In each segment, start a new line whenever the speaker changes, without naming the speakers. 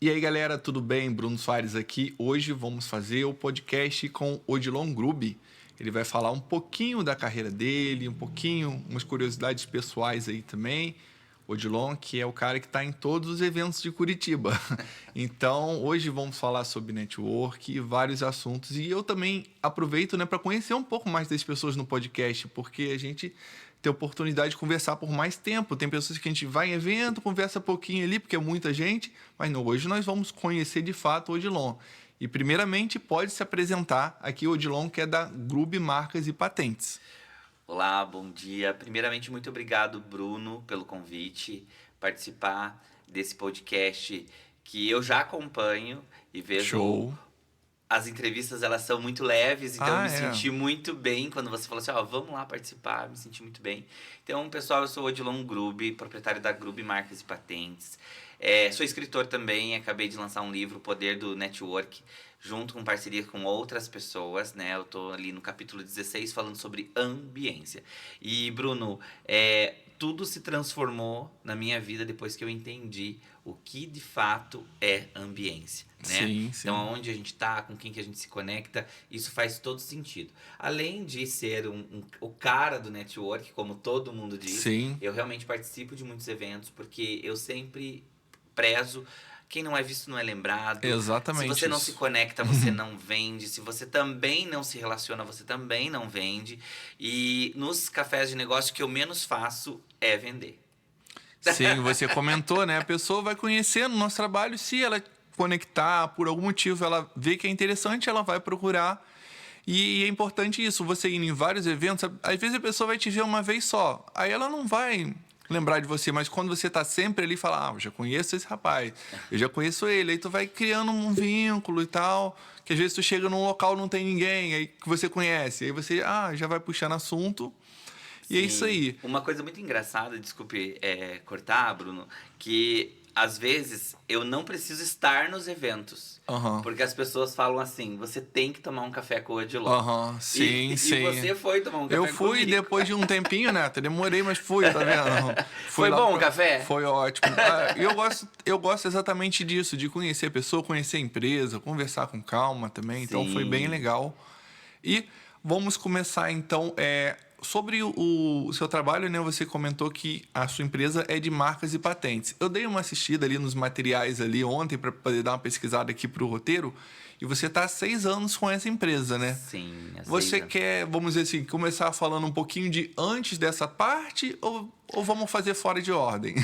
E aí, galera, tudo bem? Bruno Soares aqui. Hoje vamos fazer o podcast com Odilon Grubi. Ele vai falar um pouquinho da carreira dele, umas curiosidades pessoais aí também. Odilon, que é o cara que está em todos os eventos de Curitiba. Então, hoje vamos falar sobre network e vários assuntos. E eu também aproveito, para conhecer um pouco mais das pessoas no podcast, porque a gente tem a oportunidade de conversar por mais tempo. Tem pessoas que a gente vai em evento, conversa pouquinho ali, porque é muita gente, mas não, hoje nós vamos conhecer de fato o Odilon. E primeiramente pode se apresentar aqui o Odilon, que é da Grubi Marcas e Patentes.
Olá, bom dia. Primeiramente, muito obrigado, Bruno, pelo convite, participar desse podcast que eu já acompanho e vejo.
Show.
As entrevistas, elas são muito leves, então eu me
é.
senti muito bem quando você falou assim, vamos lá participar, me senti muito bem. Então, pessoal, eu sou o Odilon Grubi, proprietário da Grubi Marcas e Patentes. Sou escritor também, acabei de lançar um livro, O Poder do Network, junto com parceria com outras pessoas, né? Eu tô ali no capítulo 16 falando sobre ambiência. E, Bruno, tudo se transformou na minha vida depois que eu entendi o que de fato é ambiência, né?
Sim.
Então, onde a gente está, com quem que a gente se conecta, isso faz todo sentido. Além de ser o cara do network, como todo mundo diz,
Sim.
eu realmente participo de muitos eventos, porque eu sempre prezo. Quem não é visto não é lembrado.
Exatamente.
Se você não se conecta, você não vende. Se você também não se relaciona, você também não vende. E nos cafés de negócio, o que eu menos faço é vender.
Sim, você comentou, né? A pessoa vai conhecendo o nosso trabalho, se ela conectar, por algum motivo ela vê que é interessante, ela vai procurar. E é importante isso, você ir em vários eventos, às vezes a pessoa vai te ver uma vez só, aí ela não vai lembrar de você, mas quando você tá sempre ali, fala, eu já conheço esse rapaz, eu já conheço ele, aí tu vai criando um vínculo e tal, que às vezes tu chega num local não tem ninguém, aí que você conhece, aí você já vai puxando assunto. E é isso aí.
Uma coisa muito engraçada, desculpe cortar, Bruno, que às vezes eu não preciso estar nos eventos. Porque as pessoas falam assim, você tem que tomar um café com o Odilon.
Sim.
E você foi tomar um café comigo.
Eu fui depois de um tempinho, né? Demorei, mas fui, tá vendo?
Foi bom o café?
Foi ótimo. Eu gosto exatamente disso, de conhecer a pessoa, conhecer a empresa, conversar com calma também. Então foi bem legal. E vamos começar então... Sobre o seu trabalho, né? Você comentou que a sua empresa é de marcas e patentes. Eu dei uma assistida ali nos materiais ali ontem para poder dar uma pesquisada aqui para o roteiro. E você está há 6 anos com essa empresa, né?
Sim, há 6
Você
anos.
quer, vamos dizer assim, começar falando um pouquinho de antes dessa parte ou vamos fazer fora de ordem?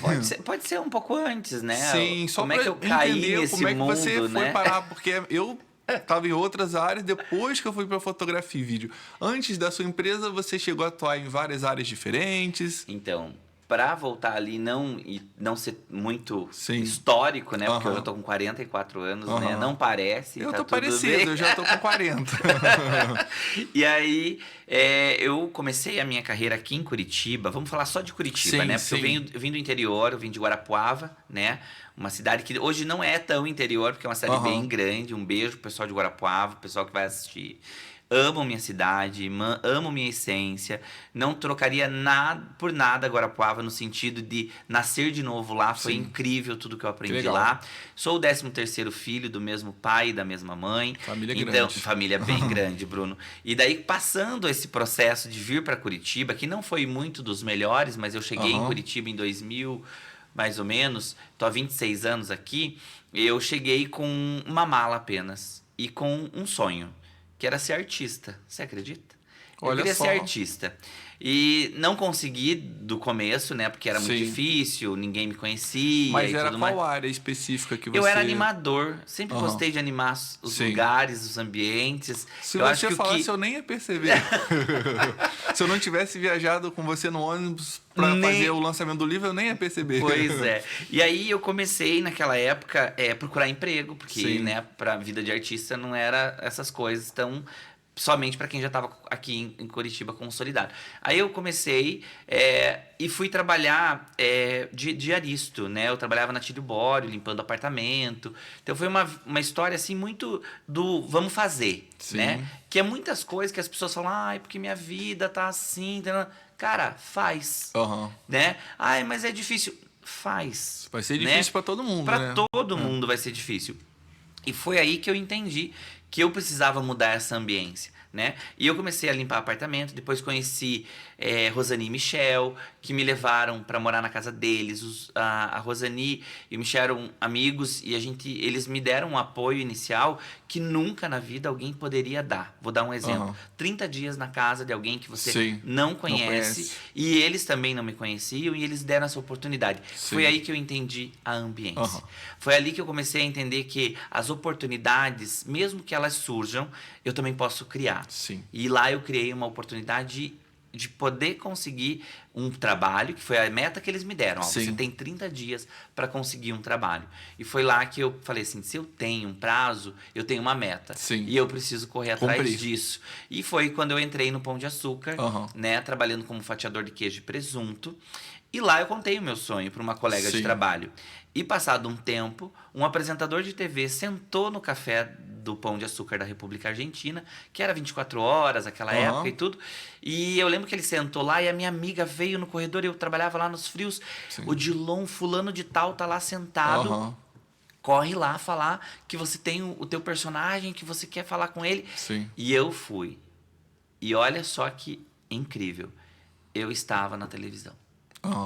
Pode ser um pouco antes, né?
Sim, só
como é que eu caí nesse
como é que
mundo,
você foi
né?
parar, porque eu estava em outras áreas depois que eu fui para fotografia e vídeo. Antes da sua empresa, você chegou a atuar em várias áreas diferentes.
Então, para voltar ali e não ser muito
Sim.
histórico, né? Porque eu tô com 44 anos, né? Não parece.
Eu
tá
tô
tudo
parecido,
bem.
eu já tô com 40.
E aí, eu comecei a minha carreira aqui em Curitiba. Vamos falar só de Curitiba,
Sim,
né? Porque
sim.
eu vim do interior, eu vim de Guarapuava, né? Uma cidade que hoje não é tão interior, porque é uma cidade bem grande. Um beijo pro pessoal de Guarapuava, pessoal que vai assistir. Amo minha cidade, amo minha essência. Não trocaria nada por nada Guarapuava, no sentido de nascer de novo lá. Foi incrível tudo que eu aprendi lá. Sou o 13º filho do mesmo pai e da mesma mãe.
Família
então,
grande.
Família bem grande, Bruno. E daí, passando esse processo de vir para Curitiba, que não foi muito dos melhores, mas eu cheguei em Curitiba em 2000, mais ou menos. Tô há 26 anos aqui. Eu cheguei com uma mala apenas e com um sonho, que era ser artista. Você acredita? Eu queria ser artista. E não consegui do começo, né? Porque era muito difícil, ninguém me conhecia.
Mas era
tudo
qual
mais.
área específica que você...
Eu era animador. Sempre gostei de animar os lugares, os ambientes.
Se
eu
você
acho que
falasse, eu nem ia perceber. Se eu não tivesse viajado com você no ônibus para fazer o lançamento do livro, eu nem ia perceber.
Pois é. E aí eu comecei, naquela época, procurar emprego. Porque, né, pra vida de artista não era essas coisas tão... somente para quem já estava aqui em Curitiba consolidado. Aí eu comecei e fui trabalhar de diaristo, né? Eu trabalhava na Tílio Bório, limpando apartamento. Então foi uma história assim muito do vamos fazer, né? Que é muitas coisas que as pessoas falam, porque minha vida tá assim. Cara, faz, né? Mas é difícil. faz.
Vai ser
né?
difícil para todo mundo,
Para
né?
todo mundo vai ser difícil. E foi aí que eu entendi que eu precisava mudar essa ambiência, né? E eu comecei a limpar apartamento, depois conheci Rosani e Michel, que me levaram para morar na casa deles. A Rosani e o Michel eram amigos e eles me deram um apoio inicial que nunca na vida alguém poderia dar. Vou dar um exemplo. 30 dias na casa de alguém que você
Sim,
não conhece e eles também não me conheciam e eles deram essa oportunidade.
Sim.
Foi aí que eu entendi a ambiência. Foi ali que eu comecei a entender que as oportunidades, mesmo que elas surjam, eu também posso criar.
Sim.
E lá eu criei uma oportunidade de poder conseguir um trabalho, que foi a meta que eles me deram. Ó, você tem 30 dias para conseguir um trabalho. E foi lá que eu falei assim, se eu tenho um prazo, eu tenho uma meta.
Sim.
E eu preciso correr atrás disso. E foi quando eu entrei no Pão de Açúcar, né, trabalhando como fatiador de queijo e presunto. E lá eu contei o meu sonho para uma colega de trabalho. E passado um tempo, um apresentador de TV sentou no café do Pão de Açúcar da República Argentina, que era 24 horas, aquela época e tudo. E eu lembro que ele sentou lá e a minha amiga veio no corredor, eu trabalhava lá nos frios. O Dilon, fulano de tal, tá lá sentado. Corre lá falar que você tem o teu personagem, que você quer falar com ele.
Sim.
E eu fui. E olha só que incrível. Eu estava na televisão.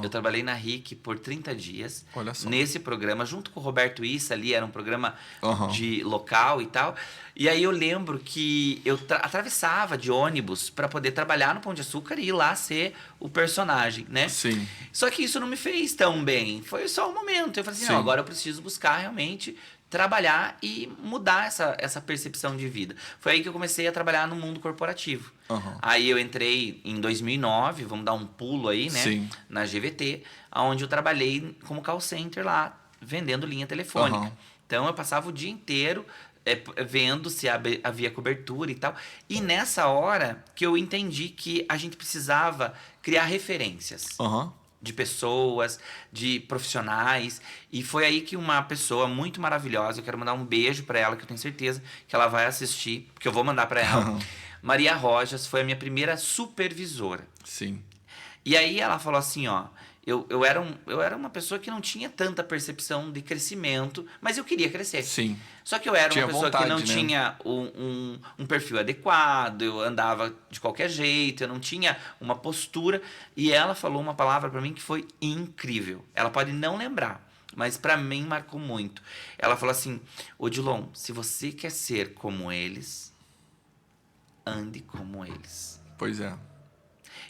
Eu trabalhei na RIC por 30 dias.
Olha só.
Nesse programa, junto com o Roberto Issa ali, era um programa de local e tal. E aí eu lembro que eu atravessava de ônibus para poder trabalhar no Pão de Açúcar e ir lá ser o personagem, né?
Sim.
Só que isso não me fez tão bem. Foi só um momento. Eu falei assim, não, agora eu preciso buscar realmente trabalhar e mudar essa percepção de vida. Foi aí que eu comecei a trabalhar no mundo corporativo. Aí eu entrei em 2009, vamos dar um pulo aí, né?
Sim.
Na GVT, onde eu trabalhei como call center lá, vendendo linha telefônica. Então eu passava o dia inteiro vendo se havia cobertura e tal. E nessa hora que eu entendi que a gente precisava criar referências. De pessoas, de profissionais. E foi aí que uma pessoa muito maravilhosa, eu quero mandar um beijo para ela, que eu tenho certeza que ela vai assistir, porque eu vou mandar para ela. Maria Rojas foi a minha primeira supervisora.
Sim.
E aí ela falou assim, ó, eu era uma pessoa que não tinha tanta percepção de crescimento, mas eu queria crescer.
Sim.
Só que eu era
tinha
uma pessoa
vontade,
que não
né?
tinha um perfil adequado, eu andava de qualquer jeito, eu não tinha uma postura. E ela falou uma palavra para mim que foi incrível. Ela pode não lembrar, mas para mim marcou muito. Ela falou assim, Odilon, se você quer ser como eles, ande como eles.
Pois é.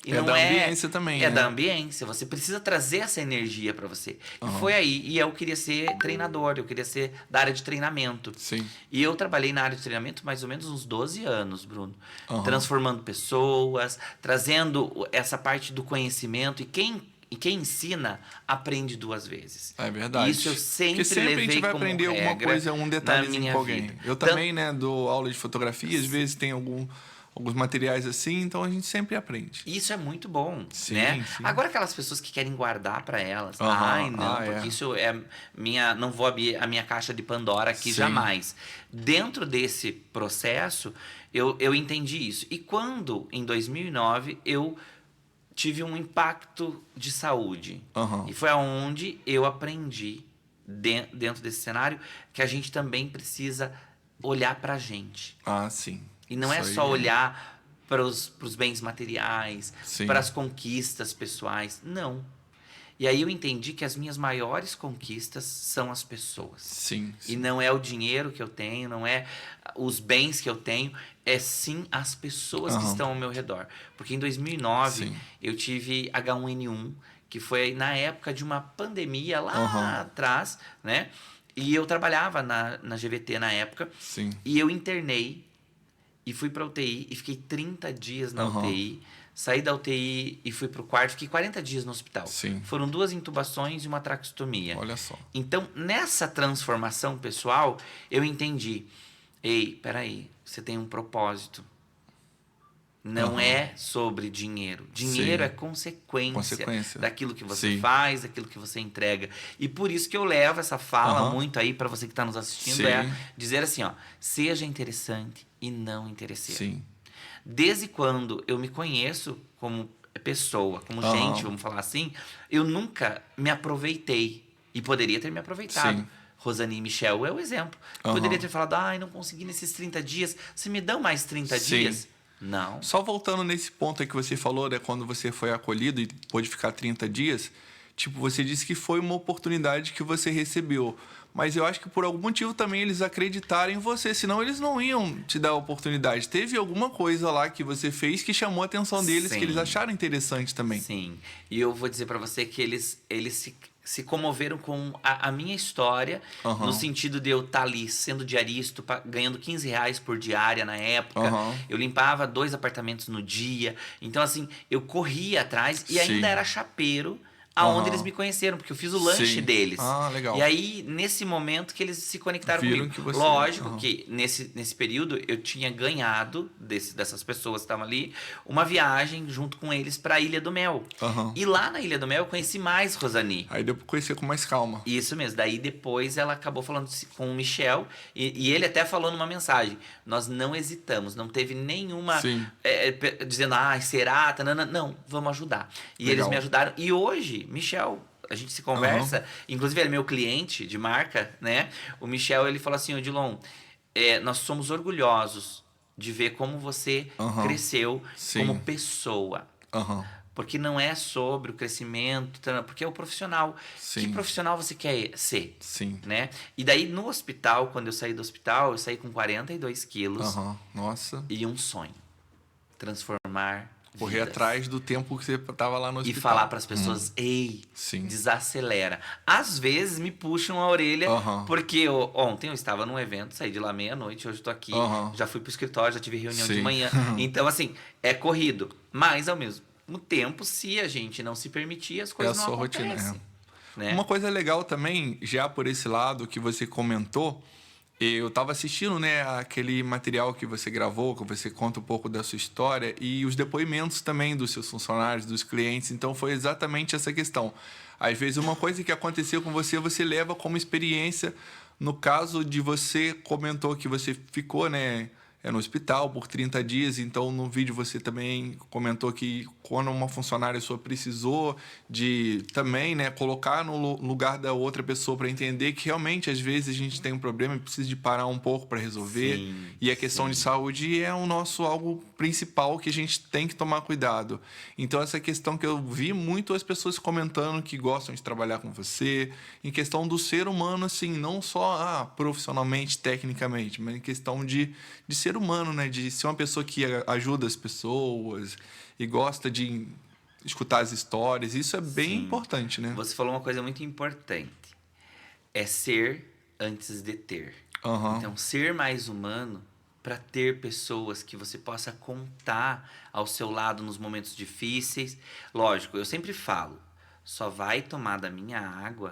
E
da ambiência também,
É
né?
da ambiência. Você precisa trazer essa energia para você. E foi aí. E eu queria ser treinador. Eu queria ser da área de treinamento.
Sim.
E eu trabalhei na área de treinamento mais ou menos uns 12 anos, Bruno. Transformando pessoas, trazendo essa parte do conhecimento. E quem ensina, aprende 2 vezes.
É verdade.
Isso eu sempre
Porque sempre
levei
a gente vai
como
aprender alguma
regra
coisa, um detalhezinho
minha
com alguém.
vida.
Eu também, né, dou aula de fotografia, às vezes tem alguns materiais assim, então a gente sempre aprende.
Isso é muito bom,
Sim,
né?
sim.
Agora aquelas pessoas que querem guardar para elas, ai não, porque isso é não vou abrir a minha caixa de Pandora aqui jamais. Dentro desse processo, eu entendi isso. E quando, em 2009, eu tive um impacto de saúde. E foi aonde eu aprendi, dentro desse cenário, que a gente também precisa olhar pra gente.
Ah, sim.
E não é só olhar para os bens materiais, para as conquistas pessoais. Não. E aí eu entendi que as minhas maiores conquistas são as pessoas.
Sim.
E não é o dinheiro que eu tenho, não é os bens que eu tenho, é sim as pessoas que estão ao meu redor. Porque em 2009 eu tive H1N1, que foi na época de uma pandemia lá atrás, né? E eu trabalhava na GVT na época.
Sim.
E eu internei. E fui pra UTI e fiquei 30 dias na UTI. Saí da UTI e fui pro quarto. Fiquei 40 dias no hospital.
Sim.
Foram 2 intubações e uma traqueostomia.
Olha só.
Então, nessa transformação pessoal, eu entendi. Ei, peraí. Você tem um propósito. Não é sobre dinheiro. Dinheiro é consequência daquilo que você faz, daquilo que você entrega. E por isso que eu levo essa fala muito aí para você que está nos assistindo, é dizer assim, ó, seja interessante e não interesseiro.
Sim.
Desde quando eu me conheço como pessoa, como
Aham.
gente, vamos falar assim, eu nunca me aproveitei. E poderia ter me aproveitado.
Sim.
Rosane e Michel é o exemplo.
Aham.
Poderia ter falado, ai, não consegui nesses 30 dias. Você me dão mais 30
Sim.
dias? Não.
Só voltando nesse ponto aí que você falou, né? Quando você foi acolhido e pôde ficar 30 dias, tipo, você disse que foi uma oportunidade que você recebeu. Mas eu acho que por algum motivo também eles acreditaram em você, senão eles não iam te dar a oportunidade. Teve alguma coisa lá que você fez que chamou a atenção deles,
Sim.
que eles acharam interessante também.
Sim. E eu vou dizer pra você que eles se comoveram com a minha história,
Aham.
no sentido de eu estar ali sendo diarista, ganhando R$ 15 por diária na época.
Aham.
Eu limpava 2 apartamentos no dia. Então, assim, eu corria atrás e
Sim.
ainda era chapeiro aonde
Aham.
eles me conheceram, porque eu fiz o lanche
Sim.
deles.
Ah, legal.
E aí, nesse momento que eles se conectaram
Viram
comigo.
que você-
Lógico
Aham.
que nesse período eu tinha ganhado dessas pessoas que estavam ali uma viagem junto com eles para a Ilha do Mel.
Aham.
E lá na Ilha do Mel eu conheci mais Rosani.
Aí deu pra conhecer com mais calma.
Isso mesmo. Daí depois ela acabou falando com o Michel e ele até falou numa mensagem: nós não hesitamos, não teve nenhuma
Sim.
dizendo, será? Tanana. Não, vamos ajudar. E
Legal.
eles me ajudaram. E hoje, Michel, a gente se conversa, inclusive ele é meu cliente de marca, né? O Michel, ele falou assim, Odilon, nós somos orgulhosos de ver como você
Aham.
cresceu
Sim.
como pessoa.
Aham.
Porque não é sobre o crescimento, porque é o profissional.
Sim.
Que profissional você quer ser?
Sim.
Né? E daí no hospital, quando eu saí do hospital, eu saí com 42 quilos
Aham. Nossa.
e um sonho. Transformar
Correr
vidas.
atrás do tempo que você tava lá no
E
hospital.
falar para as pessoas, ei,
Sim.
desacelera. Às vezes me puxam a orelha,
Aham.
porque ontem eu estava num evento, saí de lá meia-noite, hoje eu tô aqui,
Aham.
já fui pro escritório, já tive reunião de
Sim.
manhã. Então, assim, é corrido. Mas, ao mesmo tempo, se a gente não se permitir, as coisas
É a
não
sua rotina,
acontecem. Né?
Uma coisa legal também, já por esse lado que você comentou, eu estava assistindo, né, aquele material que você gravou, que você conta um pouco da sua história e os depoimentos também dos seus funcionários, dos clientes. Então foi exatamente essa questão. Às vezes uma coisa que aconteceu com você, você leva como experiência. No caso de você comentou que você ficou, né, no hospital por 30 dias, então no vídeo você também comentou que quando uma funcionária sua precisou de também, né, colocar no lugar da outra pessoa para entender que realmente às vezes a gente tem um problema e precisa de parar um pouco para resolver.
Sim,
E a questão de saúde é o nosso algo principal que a gente tem que tomar cuidado. Então essa questão que eu vi muito as pessoas comentando que gostam de trabalhar com você, em questão do ser humano, assim, não só profissionalmente, tecnicamente, mas em questão de ser humano, né? De ser uma pessoa que ajuda as pessoas e gosta de escutar as histórias. Isso é bem
Sim.
importante, né?
Você falou uma coisa muito importante. É ser antes de ter.
Aham.
Então, ser mais humano para ter pessoas que você possa contar ao seu lado nos momentos difíceis. Lógico, eu sempre falo, só vai tomar da minha água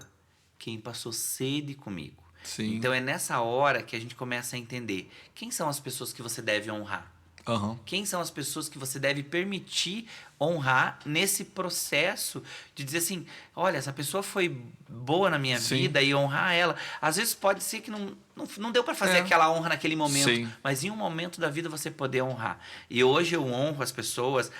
quem passou sede comigo.
Sim.
Então, é nessa hora que a gente começa a entender quem são as pessoas que você deve honrar.
Aham.
Quem são as pessoas que você deve permitir honrar nesse processo de dizer assim, olha, essa pessoa foi boa na minha
Sim.
vida e honrar ela. Às vezes pode ser que não deu para fazer aquela honra naquele momento,
Sim.
mas em um momento da vida você poder honrar. E hoje eu honro as pessoas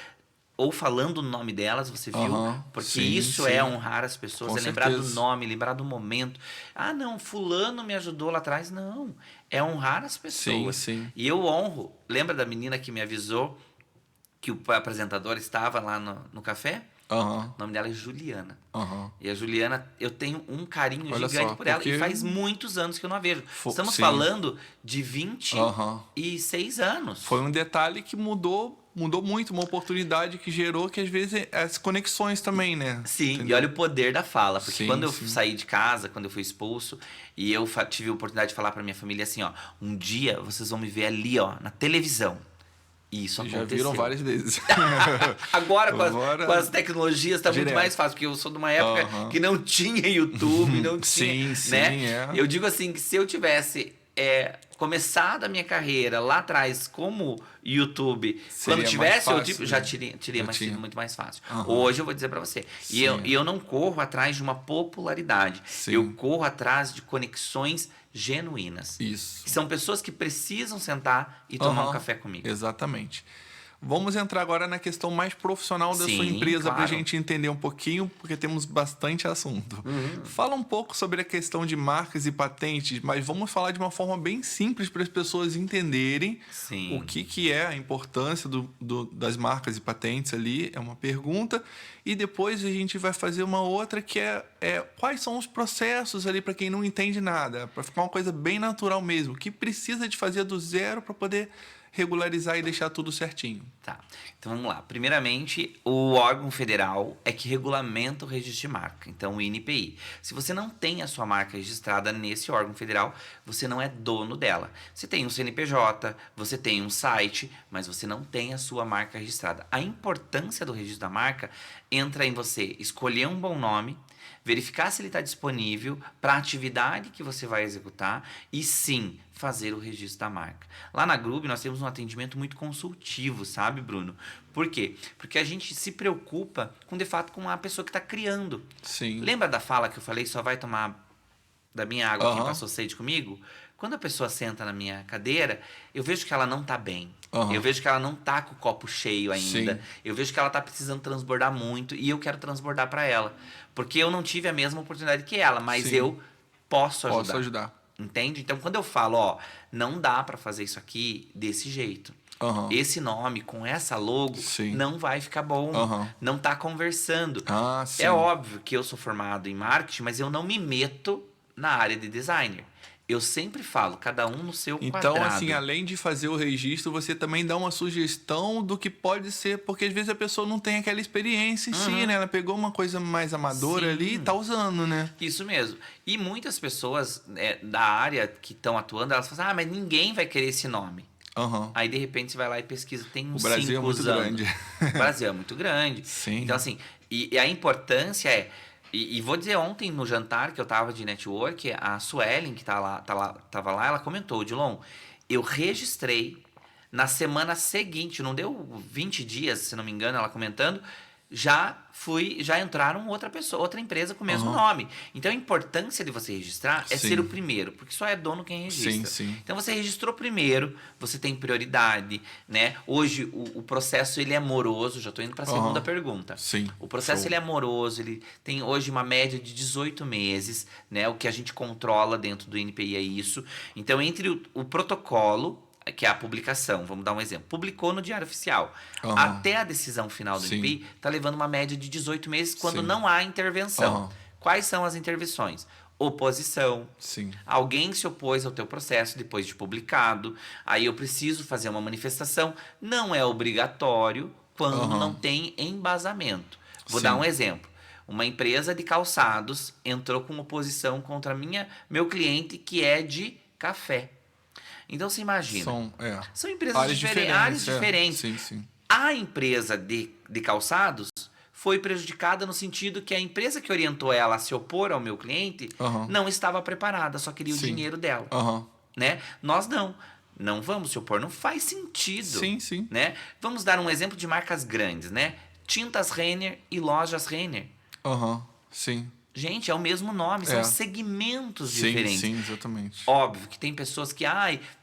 ou falando o nome delas, você viu?
Aham.
Porque
Sim,
isso
sim.
é honrar as pessoas,
Com
é lembrar do
certeza.
nome, lembrar do momento. Ah, não, fulano me ajudou lá atrás. Não, é honrar as pessoas.
sim.
E eu honro. Lembra da menina que me avisou que o apresentador estava lá no café?
Aham.
O nome dela é Juliana.
Aham.
E a Juliana, eu tenho um carinho
Olha
gigante
só,
por ela.
porque-
E faz muitos anos que eu não a vejo. Estamos
sim.
falando de
Aham.
26 anos.
Foi um detalhe que mudou muito, uma oportunidade que gerou que às vezes as conexões também, né?
Sim,
Entendeu?
e olha o poder da fala. Porque
Sim,
quando eu
sim.
saí de casa, quando eu fui expulso, e eu tive a oportunidade de falar pra minha família assim, ó, um dia vocês vão me ver ali, ó, na televisão. E isso
Vocês já
aconteceu.
viram várias vezes.
Agora,
Agora,
com as tecnologias, tá muito
direto.
mais fácil, porque eu sou de uma época
Aham.
que não tinha YouTube, não tinha,
Sim,
né?
sim, é.
Eu digo assim, que se eu tivesse começado a minha carreira lá atrás como YouTube,
Seria
quando tivesse,
mais
eu
fácil,
já
né?
teria
Já tinha.
sido muito mais fácil.
Aham.
Hoje eu vou dizer pra você, e
Sim.
eu não corro atrás de uma popularidade,
Sim.
eu corro atrás de conexões genuínas.
Isso.
Que são pessoas que precisam sentar e tomar
Aham.
um café comigo.
Exatamente. Vamos entrar agora na questão mais profissional da sua
Sim,
empresa para a
claro.
gente entender um pouquinho, porque temos bastante assunto. Fala um pouco sobre a questão de marcas e patentes, mas vamos falar de uma forma bem simples para as pessoas entenderem
Sim.
o que é a importância das marcas e patentes ali. É uma pergunta. E depois a gente vai fazer uma outra que é quais são os processos ali para quem não entende nada, para ficar uma coisa bem natural mesmo, o que precisa de fazer do zero para poder regularizar e deixar tudo certinho.
Tá, então vamos lá. Primeiramente, o órgão federal é que regulamenta o registro de marca, então o INPI. Se você não tem a sua marca registrada nesse órgão federal, você não é dono dela. Você tem um CNPJ, você tem um site, mas você não tem a sua marca registrada. A importância do registro da marca entra em você escolher um bom nome, verificar se ele está disponível para a atividade que você vai executar e sim fazer o registro da marca. Lá na Grube nós temos um atendimento muito consultivo, sabe, Bruno? Por quê? Porque a gente se preocupa de fato com a pessoa que está criando.
Sim.
Lembra da fala que eu falei, só vai tomar da minha água quem
Aham.
passou sede comigo? Quando a pessoa senta na minha cadeira, eu vejo que ela não tá bem.
Aham.
Eu vejo que ela não tá com o copo cheio ainda.
Sim.
Eu vejo que ela tá precisando transbordar muito e eu quero transbordar para ela. Porque eu não tive a mesma oportunidade que ela, mas
Sim.
eu posso ajudar.
Posso ajudar.
Entende? Então, quando eu falo, ó, não dá para fazer isso aqui desse jeito.
Aham.
Esse nome com essa logo
Sim.
não vai ficar bom.
Aham.
Não tá conversando.
Ah, sim.
É óbvio que eu sou formado em marketing, mas eu não me meto na área de designer. Eu sempre falo, cada um no seu
Então,
quadrado.
assim, além de fazer o registro, você também dá uma sugestão do que pode ser, porque às vezes a pessoa não tem aquela experiência em si, né? Ela pegou uma coisa mais amadora
Sim.
ali e tá usando, né?
Isso mesmo. E muitas pessoas da área que estão atuando, elas falam assim, mas ninguém vai querer esse nome.
Aham.
Aí, de repente, você vai lá e pesquisa, tem uns
O Brasil
5
é muito
usando.
grande.
O Brasil é muito grande.
Sim.
Então, assim, e a importância é... E vou dizer, ontem no jantar que eu tava de network, a Suelen, que tava lá, ela comentou, Dilon, eu registrei na semana seguinte, não deu 20 dias, se não me engano, ela comentando, já entraram outra empresa com o mesmo nome. Então a importância de você registrar é
Sim.
ser o primeiro, porque só é dono quem registra.
Sim, sim.
Então você registrou primeiro, você tem prioridade, né? Hoje o processo ele é moroso, já estou indo para a segunda pergunta.
Sim.
O processo
Show.
ele é moroso, ele tem hoje uma média de 18 meses, né? O que a gente controla dentro do NPI é isso. Então entre o protocolo, que é a publicação, vamos dar um exemplo. Publicou no Diário Oficial.
Aham.
Até a decisão final do
Sim.
NPI está levando uma média de 18 meses quando
Sim.
não há intervenção.
Aham.
Quais são as intervenções? Oposição.
Sim.
Alguém se opôs ao teu processo depois de publicado. Aí eu preciso fazer uma manifestação. Não é obrigatório quando
Aham.
não tem embasamento. Vou
Sim.
dar um exemplo. Uma empresa de calçados entrou com oposição contra meu cliente que é de café. Então você imagina. São empresas áreas diferentes.
Sim, sim.
A empresa de calçados foi prejudicada no sentido que a empresa que orientou ela a se opor ao meu cliente
Aham.
não estava preparada, só queria o
Sim.
dinheiro dela.
Aham.
Né? Nós não vamos se opor, não faz sentido.
Sim, sim.
Né? Vamos dar um exemplo de marcas grandes, né? Tintas Renner e Lojas Renner.
Aham. Sim.
Gente, é o mesmo nome, são
É.
segmentos
Sim,
diferentes.
sim, exatamente.
Óbvio que tem pessoas que,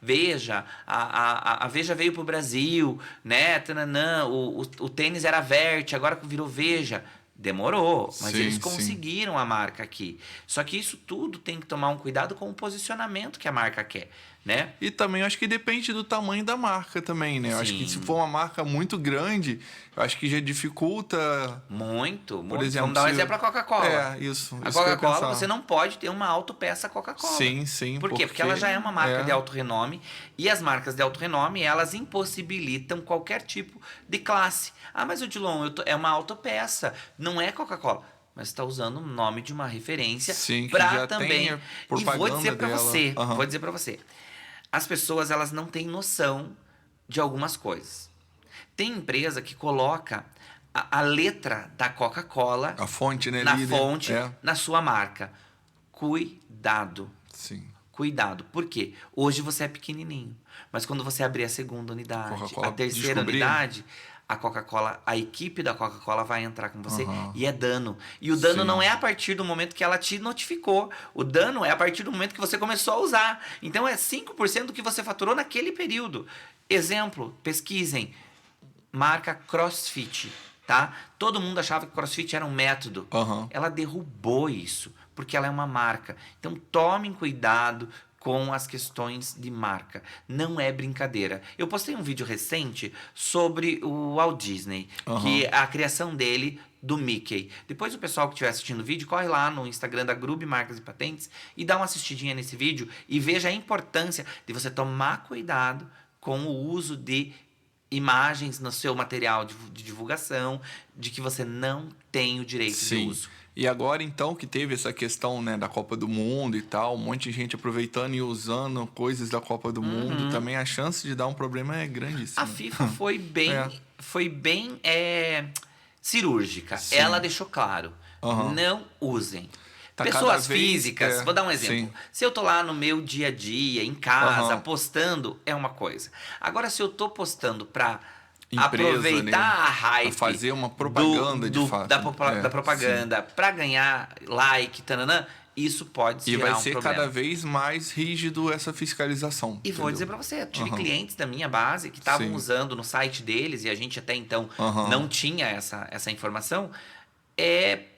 Veja, a Veja veio pro Brasil, né? Tananã, o tênis era Vert, agora virou Veja. Demorou, mas
Sim,
eles
sim.
conseguiram a marca aqui. Só que isso tudo tem que tomar um cuidado com o posicionamento que a marca quer, né?
E também eu acho que depende do tamanho da marca também, né? Eu acho que
Sim.
se for uma marca muito grande, eu acho que já dificulta.
Muito.
Por exemplo,
Vamos dar um
se-
exemplo, a Coca-Cola.
É, isso.
A
isso que eu ia
Coca-Cola,
pensar.
você não pode ter uma autopeça Coca-Cola.
Sim, sim.
Por quê? Porque ela já é uma marca de alto renome e as marcas de alto renome, elas impossibilitam qualquer tipo de classe. Mas o Dilon, é uma autopeça, não é Coca-Cola. Mas está usando o nome de uma referência
Sim, que
para
já
também.
tem a
E vou
propaganda
dizer para
dela.
você,
Aham.
vou dizer para você. As pessoas, elas não têm noção de algumas coisas. Tem empresa que coloca a letra da Coca-Cola
A fonte, né?
na
líder.
fonte,
É,
na sua marca. Cuidado.
sim.
Cuidado. Por quê? Hoje você é pequenininho, mas quando você abrir a segunda unidade,
Coca-Cola
a terceira
descobrir.
unidade, a Coca-Cola, a equipe da Coca-Cola vai entrar com você
Aham.
e é dano. E o dano
Sim.
não é a partir do momento que ela te notificou. O dano é a partir do momento que você começou a usar. Então é 5% do que você faturou naquele período. Exemplo, pesquisem. marca CrossFit, tá? Todo mundo achava que CrossFit era um método. Ela derrubou isso, porque ela é uma marca. Então, tomem cuidado com as questões de marca. Não é brincadeira. Eu postei um vídeo recente sobre o Walt Disney, que a criação dele do Mickey. Depois o pessoal que estiver assistindo o vídeo, corre lá no Instagram da Grube Marcas e Patentes e dá uma assistidinha nesse vídeo e veja a importância de você tomar cuidado com o uso de imagens no seu material de divulgação, de que você não tem o direito de uso.
E agora, então, que teve essa questão, né, da Copa do Mundo e tal, um monte de gente aproveitando e usando coisas da Copa do Mundo, também a chance de dar um problema é grandíssima.
A FIFA foi bem cirúrgica. Ela deixou claro, não usem. Pessoas físicas, vou dar um exemplo. Se eu tô lá no meu dia a dia, em casa, postando, é uma coisa. Agora, se eu tô postando pra aproveitar, né, a hype,
fazer uma propaganda de fato,
da propaganda para ganhar like, tananã, isso pode
gerar um problema. E vai ser
cada
vez mais rígido essa fiscalização.
E vou dizer para você, eu tive clientes da minha base que estavam usando no site deles, e a gente até então não tinha essa informação,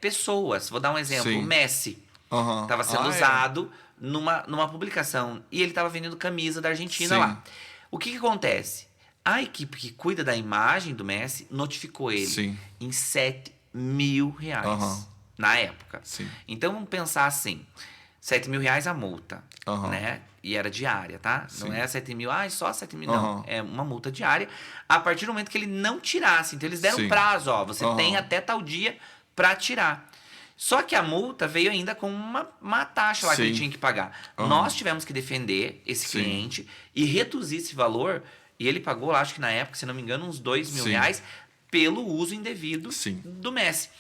pessoas. Vou dar um exemplo. O Messi estava sendo usado numa publicação, e ele estava vendendo camisa da Argentina lá. O que acontece? A equipe que cuida da imagem do Messi notificou ele em R$7.000 na época. Então vamos pensar assim: R$7.000 a multa, né? E era diária, tá? Não é 7.000, só 7.000, não. É uma multa diária a partir do momento que ele não tirasse. Então eles deram prazo, você tem até tal dia para tirar. Só que a multa veio ainda com uma taxa lá que ele tinha que pagar. Nós tivemos que defender esse cliente e reduzir esse valor. E ele pagou, acho que na época, se não me engano, uns R$2.000 pelo uso indevido do Messi.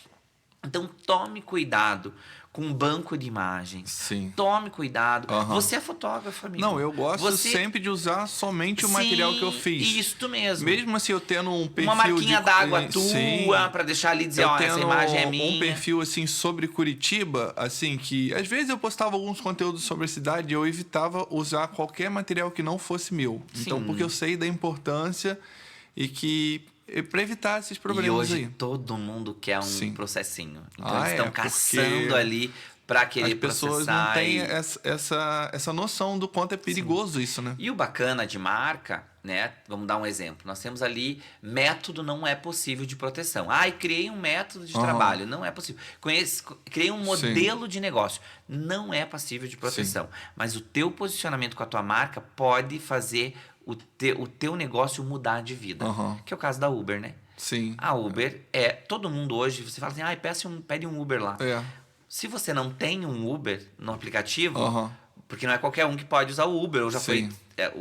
Então, tome cuidado com banco de imagens. Tome cuidado. Você é fotógrafo, amigo.
Não, eu gosto sempre de usar somente o material que eu fiz.
Isso mesmo.
Mesmo assim, eu tendo um perfil...
Uma marquinha d'água tua, pra deixar ali dizer, essa imagem é minha.
Um perfil, assim, sobre Curitiba, assim, que... Às vezes eu postava alguns conteúdos sobre a cidade e eu evitava usar qualquer material que não fosse meu. Então, porque eu sei da importância e que... para evitar esses problemas.
E hoje
aí.
Todo mundo quer um processinho. Então eles estão caçando ali para querer processar.
As pessoas não têm essa noção do quanto é perigoso isso, né?
E o bacana de marca, né? Vamos dar um exemplo. Nós temos ali, método não é possível de proteção. Criei um método de trabalho. Não é possível. Criei um modelo de negócio. Não é passível de proteção. Mas o teu posicionamento com a tua marca pode fazer o teu negócio mudar de vida. Que é o caso da Uber, né? A Uber todo mundo hoje, você fala assim, pede um Uber lá. Se você não tem um Uber no aplicativo, porque não é qualquer um que pode usar o Uber, ou já foi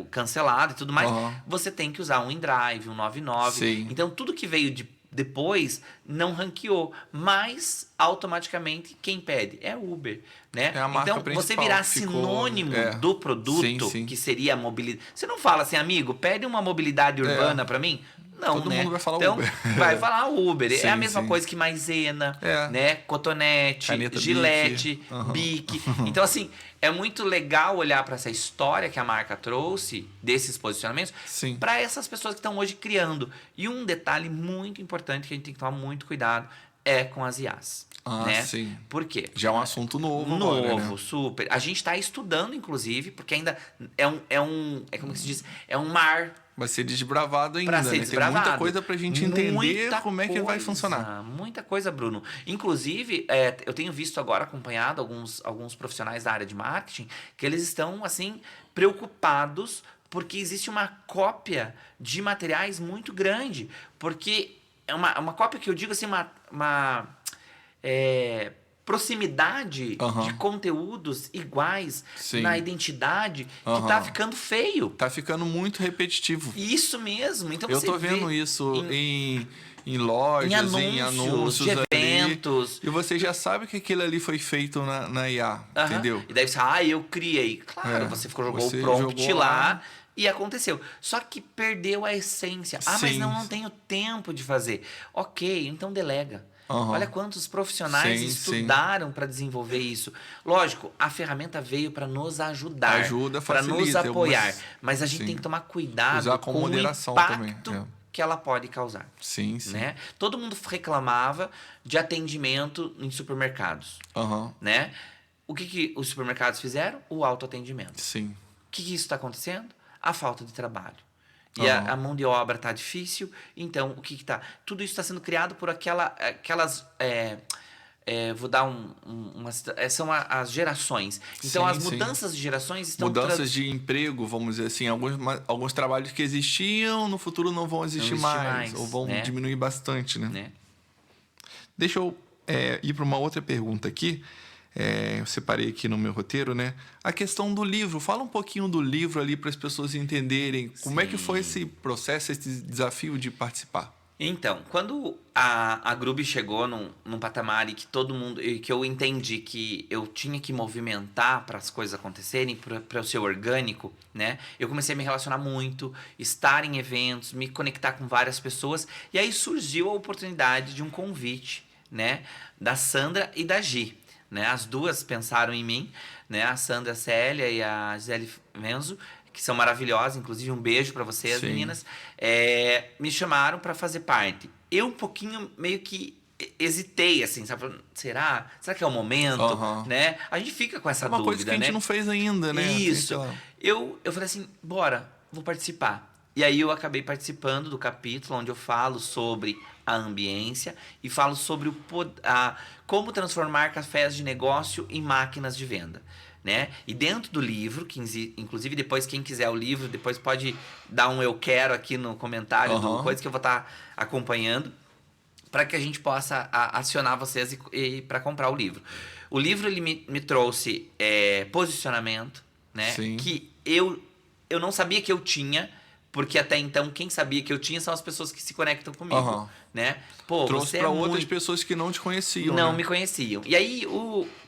cancelado e tudo mais, você tem que usar um InDrive, um 99. Então, tudo que veio depois não ranqueou, mas automaticamente quem pede é o Uber, né? Então, você virar sinônimo do produto, que seria a mobilidade. Você não fala assim, amigo, pede uma mobilidade urbana para mim? Não,
Todo mundo vai falar Uber.
Vai falar Uber. É a mesma coisa que Maisena, né? Cotonete, Caneta Gillette, Bic. Então, assim, é muito legal olhar para essa história que a marca trouxe, desses posicionamentos, para essas pessoas que estão hoje criando. E um detalhe muito importante que a gente tem que tomar muito cuidado é com as IAs. Né? Por quê?
Já é um assunto novo agora, né?
Super. A gente está estudando, inclusive, porque ainda como que se diz? É um mar.
Vai ser desbravado ainda, né? Tem muita coisa pra gente entender como é que vai funcionar.
Muita coisa, Bruno. Inclusive, eu tenho visto agora, acompanhado alguns profissionais da área de marketing, que eles estão, assim, preocupados porque existe uma cópia de materiais muito grande. Porque é uma cópia que eu digo assim, uma proximidade de conteúdos iguais na identidade que tá ficando feio.
Tá ficando muito repetitivo.
Isso mesmo. Então
eu tô vendo isso em lojas, em anúncios
de eventos.
Ali, e você já sabe que aquilo ali foi feito na IA, entendeu?
E daí você, eu criei. Claro, você jogou o prompt lá e aconteceu. Só que perdeu a essência. Mas não tenho tempo de fazer. Ok, então delega. Olha quantos profissionais estudaram para desenvolver isso. Lógico, a ferramenta veio para nos ajudar, para nos apoiar. Mas a gente tem que tomar cuidado
usar com moderação também.
que ela pode causar.
Sim, sim.
Né? Todo mundo reclamava de atendimento em supermercados. Né? O que os supermercados fizeram? O autoatendimento.
Sim.
O que isso está acontecendo? A falta de trabalho. E a mão de obra está difícil, então o que está? Tudo isso está sendo criado por aquelas... vou dar são as gerações. Então, as mudanças de gerações estão...
Mudanças de emprego, vamos dizer assim. Alguns trabalhos que existiam, no futuro não vão existir mais. Ou vão diminuir bastante, né? Deixa eu ir para uma outra pergunta aqui. Eu separei aqui no meu roteiro, né? A questão do livro. Fala um pouquinho do livro ali para as pessoas entenderem como é que foi esse processo, esse desafio de participar.
Então, quando a Grube chegou num patamar que todo mundo... que eu entendi que eu tinha que movimentar para as coisas acontecerem, para eu ser orgânico, né? Eu comecei a me relacionar muito, estar em eventos, me conectar com várias pessoas. E aí surgiu a oportunidade de um convite, né? Da Sandra e da Gi. Né? As duas pensaram em mim, né? A Sandra Célia e a Gisele Venzo, que são maravilhosas, inclusive um beijo para vocês, meninas, me chamaram para fazer parte. Eu um pouquinho meio que hesitei, assim, sabe? Será que é o momento? Né? A gente fica com essa dúvida,
uma coisa que a gente não fez ainda, né?
Isso. Eu falei assim, bora, vou participar. E aí eu acabei participando do capítulo onde eu falo sobre a ambiência e falo sobre como transformar cafés de negócio em máquinas de venda. Né? E dentro do livro, que inclusive depois quem quiser o livro, depois pode dar um eu quero aqui no comentário do coisa que eu vou estar acompanhando para que a gente possa acionar vocês e para comprar o livro. O livro ele me trouxe posicionamento, né?
Sim.
Que eu não sabia que eu tinha, porque até então quem sabia que eu tinha são as pessoas que se conectam comigo, né? Pô,
trouxe para outras pessoas que não te conheciam,
não
né?
me conheciam. E aí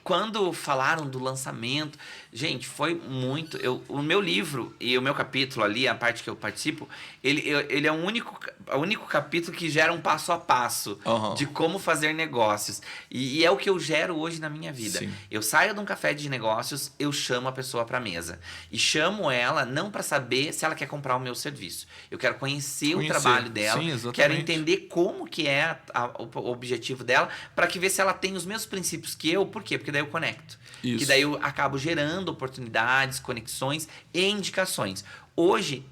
quando falaram do lançamento, gente, foi muito... o meu livro e o meu capítulo ali, a parte que eu participo, ele é o único capítulo que gera um passo a passo de como fazer negócios. E é o que eu gero hoje na minha vida.
Sim.
Eu saio de um café de negócios, eu chamo a pessoa para mesa. E chamo ela não para saber se ela quer comprar o meu serviço. Eu quero conhecer o trabalho dela.
Sim,
quero entender como que é o objetivo dela, para que ver se ela tem os mesmos princípios que eu. Por quê? Porque daí eu conecto.
Isso.
Que daí eu acabo gerando oportunidades, conexões e indicações. Hoje,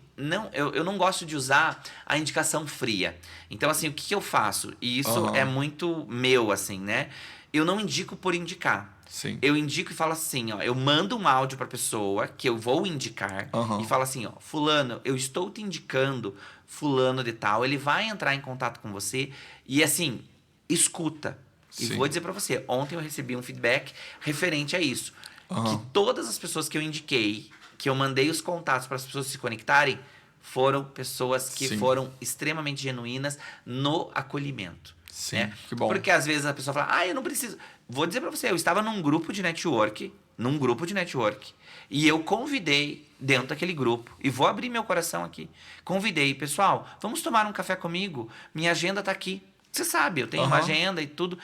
eu não gosto de usar a indicação fria. Então, assim, o que eu faço? E isso é muito meu, assim, né? Eu não indico por indicar.
Sim.
Eu indico e falo assim, ó, eu mando um áudio pra pessoa que eu vou indicar e falo assim, ó, fulano, eu estou te indicando fulano de tal, ele vai entrar em contato com você e assim, escuta. E vou dizer pra você, ontem eu recebi um feedback referente a isso. Que todas as pessoas que eu indiquei, que eu mandei os contatos para as pessoas se conectarem, foram pessoas que foram extremamente genuínas no acolhimento.
Sim,
né?
que bom.
Porque às vezes a pessoa fala, eu não preciso... Vou dizer pra você, eu estava num grupo de network, e eu convidei dentro daquele grupo, e vou abrir meu coração aqui, convidei, pessoal, vamos tomar um café comigo, minha agenda tá aqui. Você sabe, eu tenho uma agenda e tudo,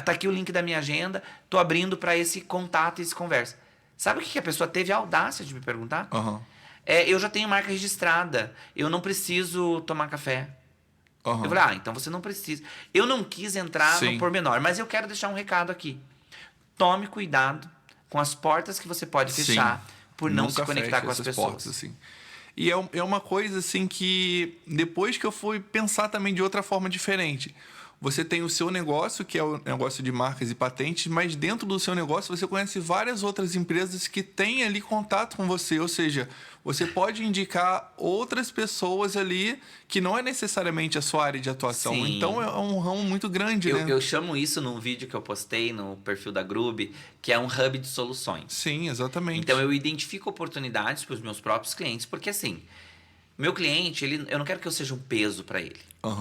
tá aqui o link da minha agenda, tô abrindo para esse contato e essa conversa. Sabe o que a pessoa teve a audácia de me perguntar? Eu já tenho marca registrada, eu não preciso tomar café. Eu falei, então você não precisa. Eu não quis entrar no pormenor, mas eu quero deixar um recado aqui. Tome cuidado com as portas que você pode fechar por não se conectar com as pessoas.
Portas, assim. E é uma coisa assim que depois que eu fui pensar também de outra forma diferente. Você tem o seu negócio, que é o negócio de marcas e patentes, mas dentro do seu negócio você conhece várias outras empresas que têm ali contato com você. Ou seja, você pode indicar outras pessoas ali que não é necessariamente a sua área de atuação.
Sim.
Então é um ramo muito grande, né?
Eu chamo isso num vídeo que eu postei no perfil da Grube, que é um hub de soluções.
Sim, exatamente.
Então eu identifico oportunidades para os meus próprios clientes, porque assim... Meu cliente, eu não quero que eu seja um peso para ele.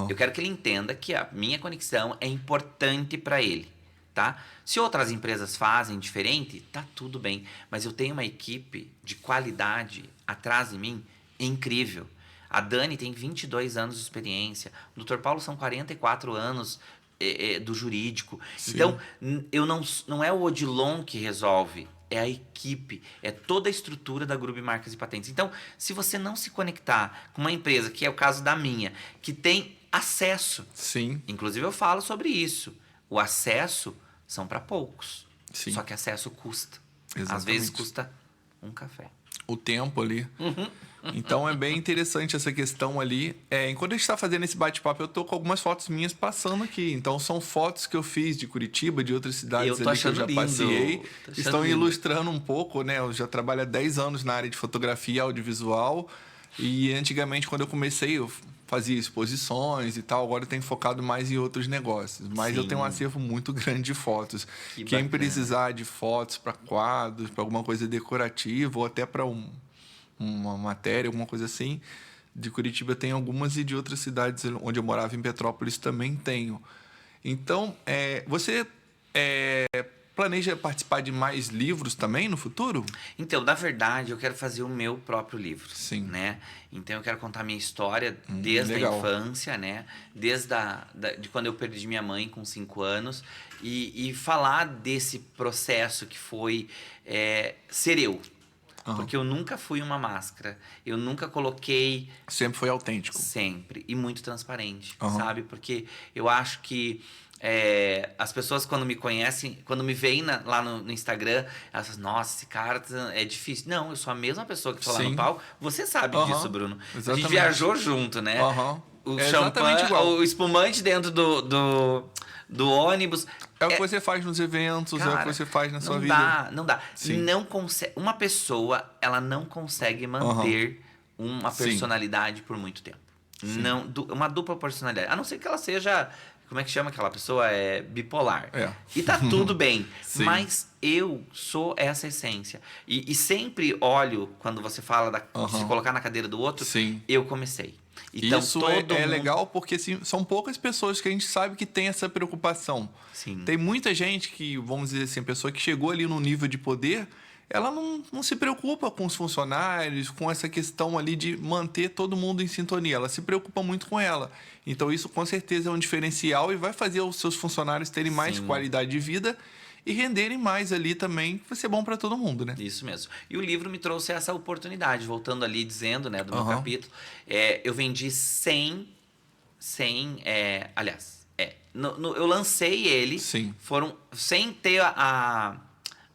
Eu quero que ele entenda que a minha conexão é importante para ele, tá? Se outras empresas fazem diferente, tá tudo bem. Mas eu tenho uma equipe de qualidade atrás de mim incrível. A Dani tem 22 anos de experiência. O Dr. Paulo são 44 anos do jurídico. Sim. Então, não é o Odilon que resolve é a equipe, é toda a estrutura da Grube Marcas e Patentes. Então, se você não se conectar com uma empresa, que é o caso da minha, que tem acesso,
Sim.
inclusive eu falo sobre isso, o acesso são para poucos,
Sim.
só que acesso custa.
Exatamente.
Às vezes custa um café.
O tempo ali. Então é bem interessante essa questão ali. Enquanto a gente está fazendo esse bate-papo, eu tô com algumas fotos minhas passando aqui. Então são fotos que eu fiz de Curitiba, de outras cidades ali que eu já passei. Estão ilustrando um pouco, né? Eu já trabalho há 10 anos na área de fotografia e audiovisual. E antigamente, quando eu comecei, eu fazia exposições e tal. Agora eu tenho focado mais em outros negócios. Mas
Sim.
eu tenho um acervo muito grande de fotos.
Que
Quem
bacana.
precisar de fotos para quadros, para alguma coisa decorativa ou até para uma matéria, alguma coisa assim, de Curitiba tem algumas e de outras cidades onde eu morava, em Petrópolis, também tenho. Então, você planeja participar de mais livros também no futuro?
Então, na verdade, eu quero fazer o meu próprio livro.
Sim.
Né? Então, eu quero contar minha história desde
legal.
a infância, né? Desde de quando eu perdi minha mãe com 5 anos. E falar desse processo que foi ser eu. Porque eu nunca fui uma máscara. Eu nunca coloquei...
Sempre foi autêntico.
Sempre. E muito transparente,
Uhum.
sabe? Porque eu acho que as pessoas, quando me conhecem, quando me veem lá no Instagram, elas falam, nossa, esse cara é difícil. Não, eu sou a mesma pessoa que tô lá
Sim.
no palco. Você sabe disso, Bruno.
Exatamente.
A gente viajou junto, né? O
exatamente
champanhe,
igual.
o espumante dentro do ônibus.
É o que você faz nos eventos,
Cara,
é o que você faz na sua vida.
Não dá.
Sim.
Não consegue. Uma pessoa, ela não consegue manter uma personalidade por muito tempo.
Sim.
Não, uma dupla personalidade. A não ser que ela seja, como é que chama aquela pessoa? Bipolar. E tá tudo bem.
Sim.
Mas eu sou essa essência. E sempre olho, quando você fala de se colocar na cadeira do outro,
Sim.
eu comecei. Então,
isso é legal porque assim, são poucas pessoas que a gente sabe que tem essa preocupação.
Sim.
Tem muita gente que, vamos dizer assim, a pessoa que chegou ali no nível de poder, ela não se preocupa com os funcionários, com essa questão ali de manter todo mundo em sintonia. Ela se preocupa muito com ela. Então isso com certeza é um diferencial e vai fazer os seus funcionários terem mais qualidade de vida e renderem mais ali também, que vai ser bom para todo mundo, né?
Isso mesmo. E o livro me trouxe essa oportunidade, voltando ali dizendo, né, do meu capítulo. Eu vendi 100 aliás, eu lancei ele, foram sem ter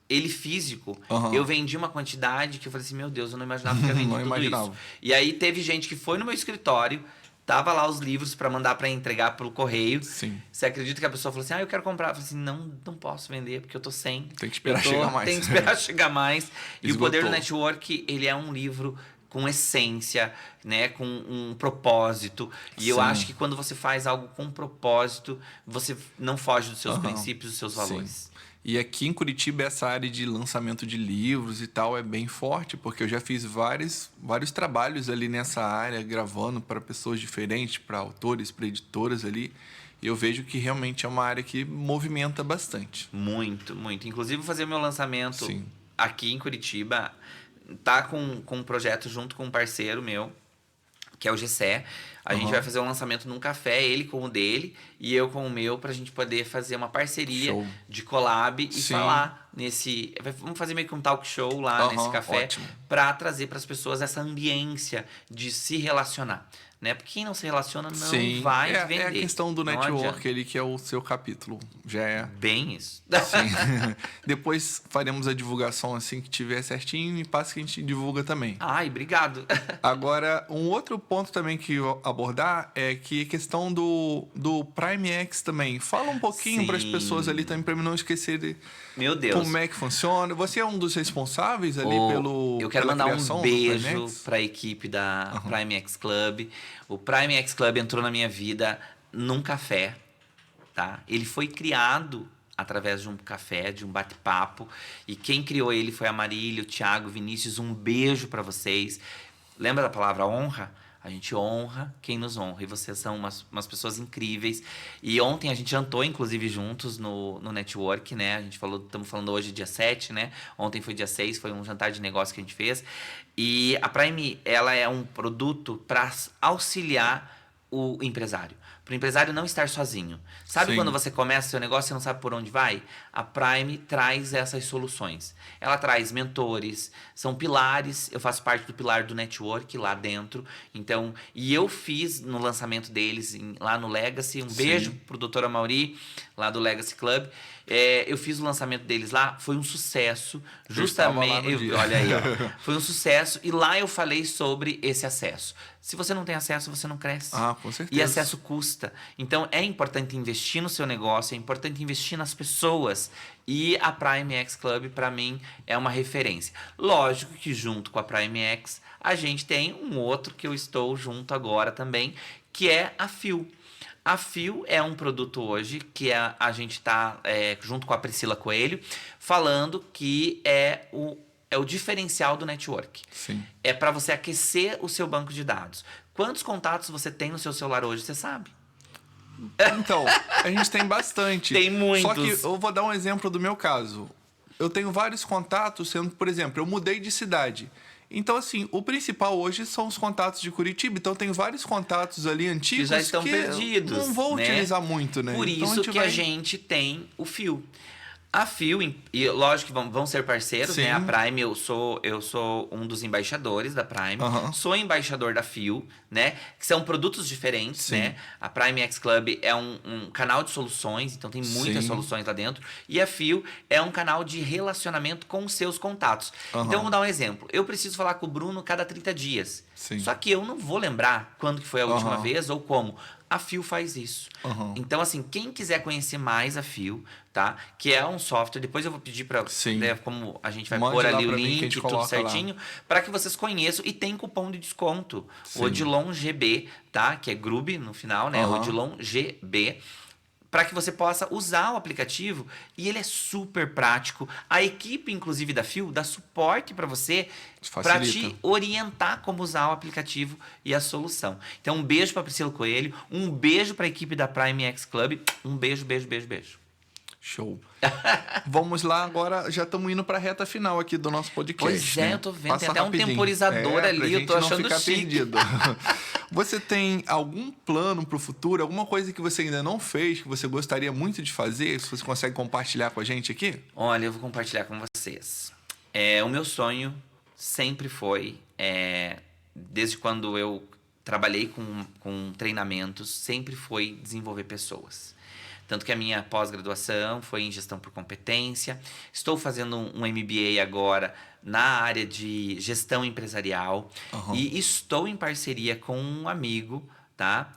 ele físico, eu vendi uma quantidade que eu falei assim, meu Deus, eu não imaginava que eu vendi tudo isso. E aí teve gente que foi no meu escritório, tava lá os livros para mandar para entregar pelo correio.
Sim.
Você acredita que a pessoa falou assim, eu quero comprar. Eu falei assim, não posso vender porque eu tô sem.
Tem que esperar chegar mais.
Tem que esperar chegar mais. E o Poder do Network, ele é um livro com essência, né, com um propósito. E eu acho que quando você faz algo com propósito, você não foge dos seus princípios, dos seus valores.
E aqui em Curitiba, essa área de lançamento de livros e tal é bem forte, porque eu já fiz vários trabalhos ali nessa área, gravando para pessoas diferentes, para autores, para editoras ali. E eu vejo que realmente é uma área que movimenta bastante.
Muito, muito. Inclusive, vou fazer o meu lançamento aqui em Curitiba. Tá com um projeto junto com um parceiro meu, que é o Gessé. A gente vai fazer um lançamento num café, ele com o dele e eu com o meu, pra gente poder fazer uma parceria de collab e falar nesse... Vamos fazer meio que um talk show lá nesse café pra trazer pras pessoas essa ambiência de se relacionar. Né? Porque quem não se relaciona não vai vender.
É a questão do network ali, que é o seu capítulo. Já é...
Bem isso.
Sim. Depois faremos a divulgação assim que tiver certinho e passa que a gente divulga também.
Ai, obrigado.
Agora, um outro ponto também que eu abordar é que a questão do Prime X também. Fala um pouquinho para as pessoas ali também, para mim não esquecer de
Meu Deus.
como é que funciona. Você é um dos responsáveis ali
Eu quero mandar um beijo para a equipe da Prime X Club. O Prime X Club entrou na minha vida num café, tá? Ele foi criado através de um café, de um bate-papo. E quem criou ele foi a Marília, o Thiago, o Vinícius. Um beijo para vocês. Lembra da palavra honra? A gente honra quem nos honra. E vocês são umas pessoas incríveis. E ontem a gente jantou, inclusive, juntos no Network, né? A gente estamos falando hoje dia 7, né? Ontem foi dia 6, foi um jantar de negócio que a gente fez. E a Prime, ela é um produto para auxiliar o empresário. para o empresário não estar sozinho. Sabe
Sim.
quando você começa seu negócio e não sabe por onde vai? A Prime traz essas soluções. Ela traz mentores, são pilares. Eu faço parte do pilar do network lá dentro. Então, e eu fiz no lançamento deles lá no Legacy. Um beijo pro Dr. Amaury, lá do Legacy Club. Eu fiz o lançamento deles lá, foi um sucesso. Justamente, olha aí, ó, foi um sucesso. E lá eu falei sobre esse acesso. Se você não tem acesso, você não cresce.
Ah, com certeza.
E acesso custa. Então é importante investir no seu negócio, é importante investir nas pessoas. E a Prime X Club, para mim, é uma referência. Lógico que junto com a Prime X, a gente tem um outro que eu estou junto agora também, que é a Fio. A Fio é um produto hoje que a gente está, junto com a Priscila Coelho, falando que é o diferencial do network.
Sim.
É para você aquecer o seu banco de dados. Quantos contatos você tem no seu celular hoje, você sabe?
Então, a gente tem bastante.
Tem muitos.
Só que eu vou dar um exemplo do meu caso. Eu tenho vários contatos, sendo, por exemplo, eu mudei de cidade. Então, assim, o principal hoje são os contatos de Curitiba. Então, tem vários contatos ali antigos
que já estão perdidos.
Não vou utilizar muito, né?
Por
então,
isso que a gente tem o Fio. A Fio, e lógico que vão ser parceiros,
Sim.
né? A Prime, eu sou um dos embaixadores da Prime. Sou embaixador da Fio, né? Que são produtos diferentes,
Sim.
né? A Prime X Club é um canal de soluções, então tem muitas soluções lá dentro. E a Fio é um canal de relacionamento com os seus contatos. Então, vamos dar um exemplo. Eu preciso falar com o Bruno cada 30 dias.
Sim.
Só que eu não vou lembrar quando que foi a última vez ou como. A Fio faz isso. Então, assim, quem quiser conhecer mais a Fio, tá? Que é um software, depois eu vou pedir para, né, como a gente vai pôr ali o link e tudo certinho, para que vocês conheçam e tem cupom de desconto. O Odilon GB, tá? Que é Grube no final, né? Odilon GB. Para que você possa usar o aplicativo e ele é super prático. A equipe, inclusive, da Fio, dá suporte para você, para te orientar como usar o aplicativo e a solução. Então, um beijo para Priscila Coelho, um beijo para a equipe da Prime X Club, um beijo, beijo, beijo, beijo.
Show. Vamos lá, agora já estamos indo para a reta final aqui do nosso podcast.
Pois é,
né?
eu tô vendo,
Passa
tem até
rapidinho.
um temporizador ali, eu tô achando
ficar
chique.
Perdido. Você tem algum plano para o futuro, alguma coisa que você ainda não fez, que você gostaria muito de fazer, se você consegue compartilhar com a gente aqui?
Olha, eu vou compartilhar com vocês. O meu sonho sempre foi, desde quando eu trabalhei com treinamentos, sempre foi desenvolver pessoas. Tanto que a minha pós-graduação foi em gestão por competência. Estou fazendo um MBA agora na área de gestão empresarial. E estou em parceria com um amigo, tá?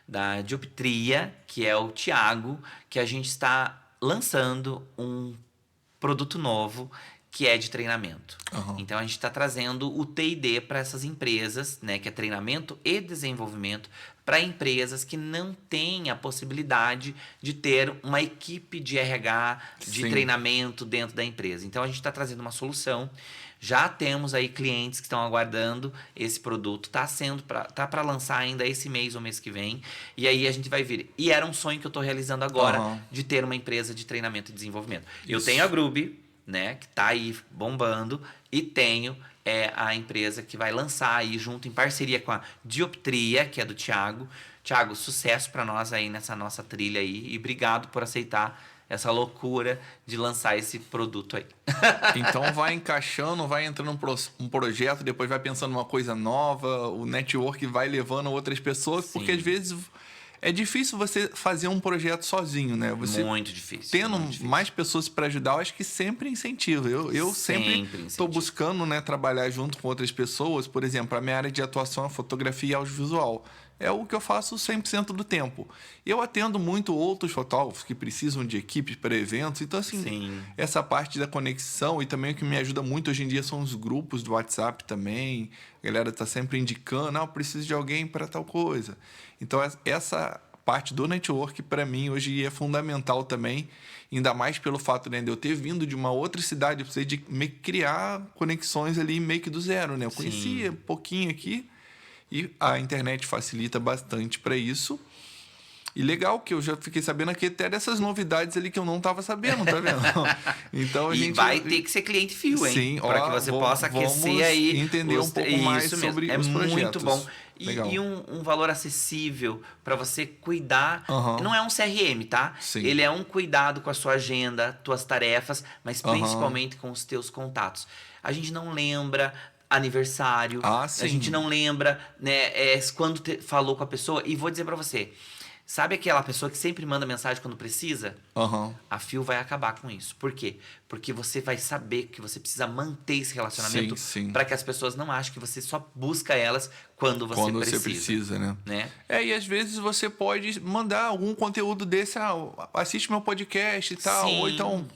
Da Dioptria, que é o Thiago, que a gente está lançando um produto novo que é de treinamento. Então, a gente está trazendo o T&D para essas empresas, né? Que é treinamento e desenvolvimento para empresas que não têm a possibilidade de ter uma equipe de RH, de treinamento dentro da empresa. Então, a gente está trazendo uma solução. Já temos aí clientes que estão aguardando esse produto. Tá para lançar ainda esse mês ou mês que vem. E aí a gente vai vir. E era um sonho que eu estou realizando agora, de ter uma empresa de treinamento e desenvolvimento. Isso. Eu tenho a Grube, né, que tá aí bombando, e tenho a empresa que vai lançar aí junto em parceria com a Dioptria, que é do Thiago. Thiago, sucesso para nós aí nessa nossa trilha aí e obrigado por aceitar essa loucura de lançar esse produto aí.
Então vai encaixando, vai entrando um projeto, depois vai pensando uma coisa nova, o network vai levando outras pessoas, porque às vezes é difícil você fazer um projeto sozinho, né? Você
muito difícil.
Tendo
muito difícil.
mais pessoas para ajudar, eu acho que sempre incentiva. Eu sempre estou buscando, né, trabalhar junto com outras pessoas. Por exemplo, a minha área de atuação é fotografia e audiovisual. É o que eu faço 100% do tempo. Eu atendo muito outros fotógrafos que precisam de equipes para eventos. Então, assim, essa parte da conexão e também o que me ajuda muito hoje em dia são os grupos do WhatsApp também. A galera está sempre indicando, eu preciso de alguém para tal coisa. Então, essa parte do network, para mim, hoje é fundamental também. Ainda mais pelo fato, né, de eu ter vindo de uma outra cidade. Eu precisei de meio que criar conexões ali meio que do zero, né? Eu conhecia um pouquinho aqui. E a internet facilita bastante para isso. E legal que eu já fiquei sabendo aqui até dessas novidades ali que eu não estava sabendo, tá vendo? Então
E vai ter que ser cliente fio, hein?
Sim,
para que você possa aquecer aí.
Entender um pouco mais sobre
é
os projetos.
Muito bom.
Legal.
E um valor acessível para você cuidar.
Uhum.
Não é um CRM, tá?
Sim.
Ele é um cuidado com a sua agenda, tuas tarefas, mas principalmente com os teus contatos. A gente não lembra aniversário, a gente não lembra, né, quando falou com a pessoa. E vou dizer para você, sabe aquela pessoa que sempre manda mensagem quando precisa? A Fio vai acabar com isso. Por quê? Porque você vai saber que você precisa manter esse relacionamento para que as pessoas não achem que você só busca elas quando você
precisa,
né?
E às vezes você pode mandar algum conteúdo desse, assiste meu podcast e tal, ou então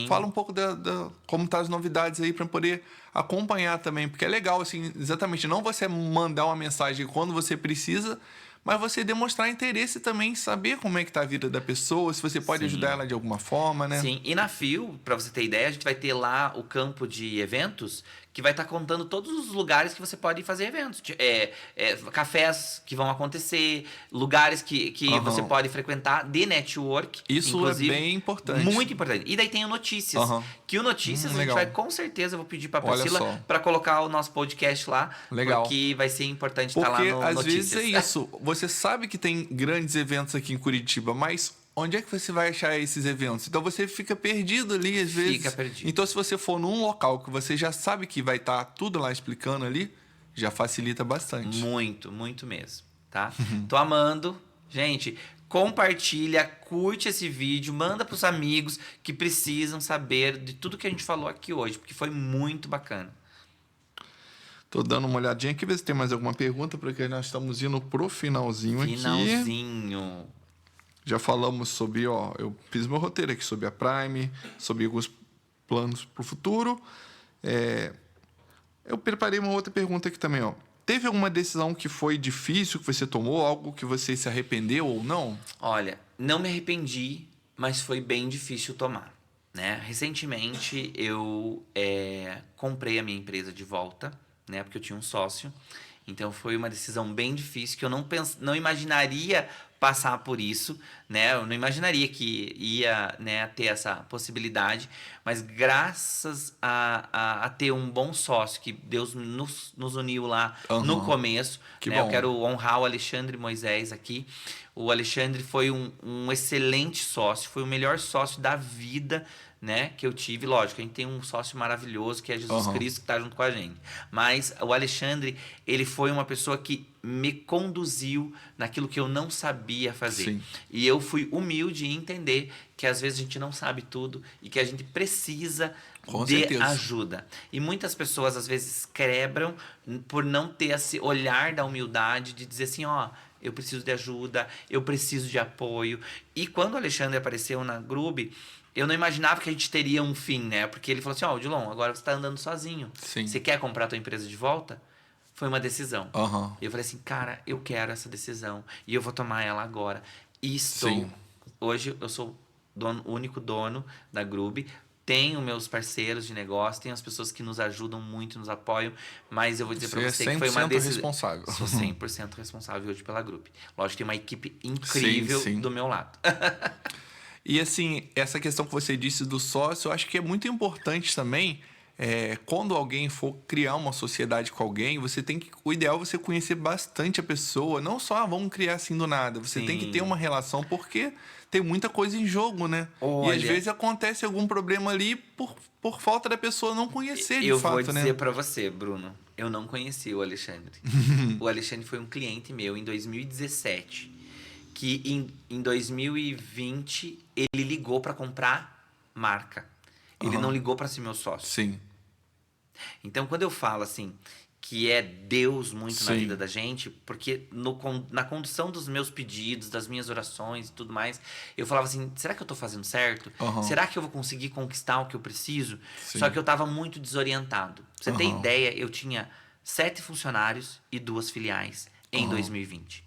fala um pouco da como tá as novidades aí para poder acompanhar também, porque é legal assim, exatamente, não você mandar uma mensagem quando você precisa, mas você demonstrar interesse também, saber como é que tá a vida da pessoa, se você pode ajudar ela de alguma forma, né?
Sim, e na Fio, para você ter ideia, a gente vai ter lá o campo de eventos que vai estar contando todos os lugares que você pode fazer eventos. Cafés que vão acontecer, lugares que você pode frequentar de network.
Isso é bem importante.
Muito importante. E daí tem o Notícias. Que o Notícias a gente vai, com certeza, eu vou pedir para a Priscila para colocar o nosso podcast lá.
Legal.
Porque vai ser importante estar lá no
Porque às
Notícias.
vezes é isso. Você sabe que tem grandes eventos aqui em Curitiba, mas onde é que você vai achar esses eventos? Então você fica perdido ali às vezes.
Fica perdido.
Então se você for num local que você já sabe que vai estar tudo lá explicando ali, já facilita bastante.
Muito, muito mesmo, tá? Tô amando. Gente, compartilha, curte esse vídeo, manda pros amigos que precisam saber de tudo que a gente falou aqui hoje, porque foi muito bacana.
Tô dando uma olhadinha aqui, ver se tem mais alguma pergunta, porque nós estamos indo pro finalzinho aqui. Já falamos sobre, eu fiz meu roteiro aqui sobre a Prime, sobre alguns planos para o futuro. Eu preparei uma outra pergunta aqui também, Teve alguma decisão que foi difícil, que você tomou, algo que você se arrependeu ou não?
Olha, não me arrependi, mas foi bem difícil tomar, né? Recentemente eu comprei a minha empresa de volta, né? Porque eu tinha um sócio. Então foi uma decisão bem difícil que eu não imaginaria passar por isso, né? Eu não imaginaria que ia, né, ter essa possibilidade, mas graças a ter um bom sócio, que Deus nos uniu lá no começo, né? Eu quero honrar o Alexandre Moisés aqui. O Alexandre foi um excelente sócio, foi o melhor sócio da vida, né, que eu tive. Lógico, a gente tem um sócio maravilhoso que é Jesus Cristo, que está junto com a gente, mas o Alexandre, ele foi uma pessoa que me conduziu naquilo que eu não sabia fazer. E eu fui humilde em entender que às vezes a gente não sabe tudo e que a gente precisa de ajuda. E muitas pessoas às vezes quebram por não ter esse olhar da humildade de dizer assim, eu preciso de ajuda, eu preciso de apoio. E quando o Alexandre apareceu na Grube, eu não imaginava que a gente teria um fim, né? Porque ele falou assim, Odilon, agora você está andando sozinho. Você quer comprar a tua empresa de volta? Foi uma decisão. E eu falei assim, cara, eu quero essa decisão. E eu vou tomar ela agora. E estou. Hoje eu sou o único dono da Grube. Tenho meus parceiros de negócio, tenho as pessoas que nos ajudam muito, nos apoiam, mas eu vou dizer para você que foi uma decisão.
Responsável.
Sou 100% responsável hoje pela Grube. Lógico que tem uma equipe incrível do meu lado.
E assim, essa questão que você disse do sócio, eu acho que é muito importante também. Quando alguém for criar uma sociedade com alguém, o ideal é você conhecer bastante a pessoa, não só vamos criar assim do nada. Você tem que ter uma relação, porque tem muita coisa em jogo, né?
Olha,
e às vezes acontece algum problema ali por falta da pessoa não conhecer de fato, né?
Eu vou dizer para você, Bruno, eu não conheci o Alexandre. O Alexandre foi um cliente meu em 2017, que em 2020 ele ligou para comprar marca. Ele não ligou para ser meu sócio. Então, quando eu falo assim, que é Deus muito na vida da gente, porque na condução dos meus pedidos, das minhas orações e tudo mais, eu falava assim, será que eu tô fazendo certo? Será que eu vou conseguir conquistar o que eu preciso? Só que eu tava muito desorientado. Pra você ter ideia, eu tinha 7 funcionários e 2 filiais em 2020.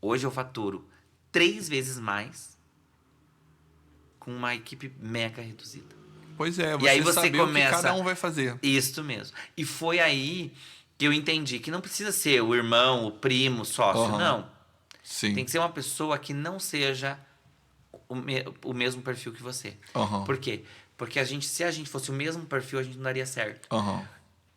Hoje eu faturo 3 vezes mais com uma equipe mega reduzida.
Pois é,
e aí você começa,
o que cada um vai fazer.
Isso mesmo. E foi aí que eu entendi que não precisa ser o irmão, o primo, o sócio. Não.
Sim.
Tem que ser uma pessoa que não seja o mesmo perfil que você.
Aham.
Por quê? Porque se a gente fosse o mesmo perfil, a gente não daria certo.
Aham.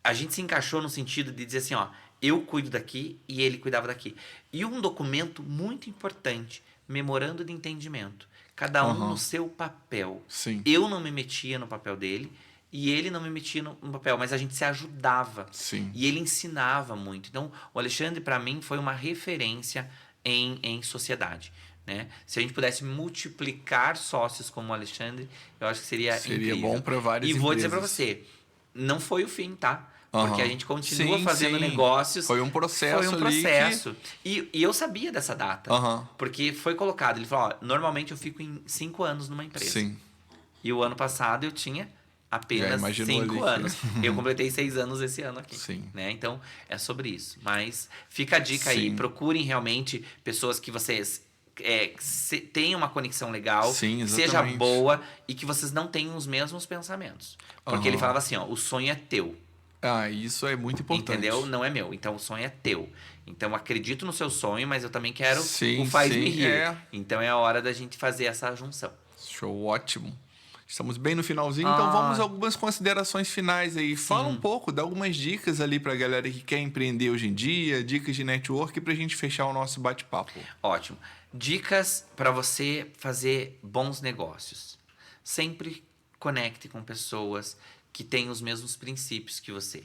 A gente se encaixou no sentido de dizer assim, ó, eu cuido daqui e ele cuidava daqui. E um documento muito importante, memorando de entendimento. Cada um
Aham.
no seu papel.
Sim.
Eu não me metia no papel dele e ele não me metia no papel, mas a gente se ajudava.
Sim.
E ele ensinava muito. Então, o Alexandre, para mim, foi uma referência em sociedade. Né? Se a gente pudesse multiplicar sócios como o Alexandre, eu acho que seria incrível.
Bom para várias empresas.
E vou dizer para você, não foi o fim, tá? Porque a gente continua fazendo negócios.
Foi um processo.
E eu sabia dessa data. Porque foi colocado. Ele falou, ó, normalmente eu fico em 5 anos numa empresa.
Sim.
E o ano passado eu tinha apenas 5 anos. Eu completei 6 anos esse ano aqui.
Sim.
Né? Então, é sobre isso. Mas fica a dica aí. Procurem realmente pessoas que vocês tenham uma conexão legal.
Sim,
que seja boa e que vocês não tenham os mesmos pensamentos. Porque ele falava assim, ó, o sonho é teu.
Ah, isso é muito importante.
Entendeu? Não é meu. Então, o sonho é teu. Então, acredito no seu sonho, mas eu também quero
sim,
o faz-me rir.
É.
Então, é a hora da gente fazer essa junção.
Show, ótimo. Estamos bem no finalzinho, então vamos a algumas considerações finais aí.
Sim.
Fala um pouco, dá algumas dicas ali pra galera que quer empreender hoje em dia, dicas de network pra gente fechar o nosso bate-papo.
Ótimo. Dicas para você fazer bons negócios. Sempre conecte com pessoas que têm os mesmos princípios que você.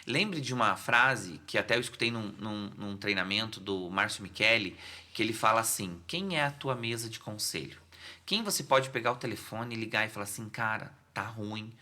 Lembre de uma frase que até eu escutei num treinamento do Márcio Micheli, que ele fala assim, quem é a tua mesa de conselho? Quem você pode pegar o telefone e ligar e falar assim, cara, tá ruim,